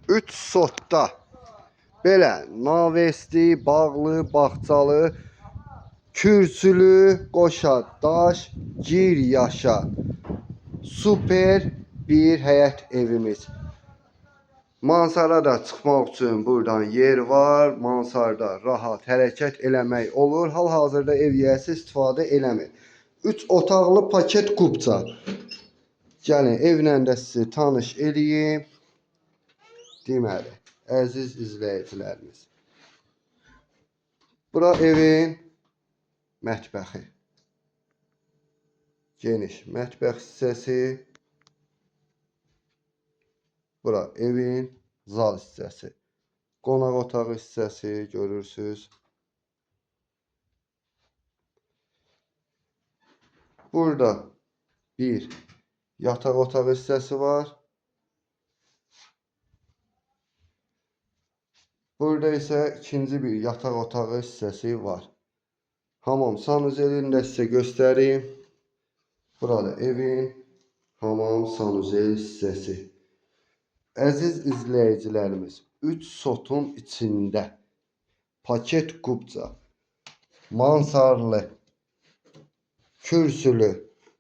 3 sotda belə navesti, bağlı, bağçalı, kürsülü, qoşa, daş, gir, yaşa. Super bir həyət evimiz. Mansarada çıxmaq üçün buradan yer var. Mansarda rahat hərəkət eləmək olur. Hal-hazırda ev yiyəsi istifadə eləmir. 3 otaqlı paket kubça. Gəlin evlə də sizi tanış edeyim. Deməli, əziz izləyicilərimiz. Bura evin mətbəxi. Geniş mətbəx hissəsi. Bura evin zal hissəsi. Qonaq otağı hissəsi görürsünüz. Burada bir yataq otağı hissəsi var. Burada isə ikinci bir yataq otağı hissəsi var. Hamam sanuzelini də sizə göstəreyim. Burada evin hamam sanuzel hissəsi. Əziz izləyicilərimiz, 3 sotun içində paket kubca, mansarlı, kürsülü,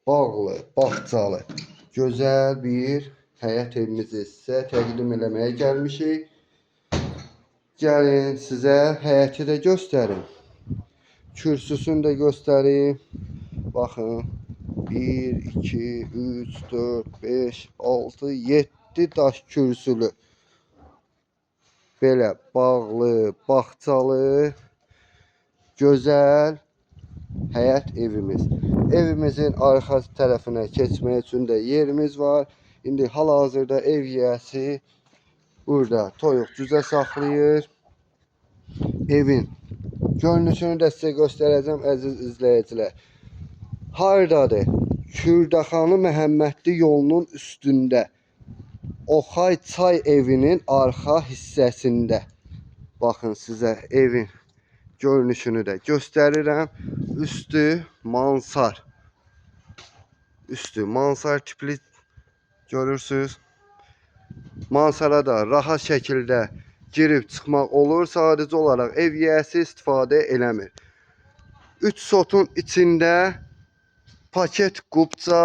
bağlı, bağçalı, gözəl bir həyət evimizi sizə təqdim eləməyə gəlmişik. Gəlin sizə həyəti də göstərim. Kürsüsünü də göstəreyim. Baxın. 1, 2, 3, 4, 5, 6, 7 daş kürsülü. Belə bağlı, bağçalı, gözəl həyət evimiz. Evimizin arxa tərəfinə keçmək üçün də yerimiz var. İndi hal-hazırda ev yiyəsi burada toyuq cüzə saxlayır. Evin görünüşünü də sizə göstərəcəm əziz izləyicilər. Hardadır? Kürdəxanı Məhəmmədli yolunun üstündə. Oxay çay evinin arxa hissəsində. Baxın sizə evin görünüşünü də göstərirəm. Üstü mansar. Üstü mansar tipli görürsünüz. Mansara da rahat şəkildə girib çıxmaq olur. Sadəcə olaraq ev yiyəsi istifadə eləmir. 3 sotun içində paket kubça,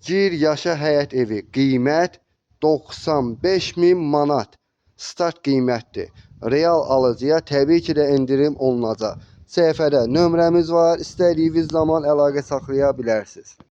gir, yaşa həyət evi. Qiymət 95.000 manat. Start qiymətdir. Real alıcıya təbii ki də indirim olunacaq. Səhifədə nömrəmiz var. İstədiyiniz zaman əlaqə saxlaya bilərsiniz.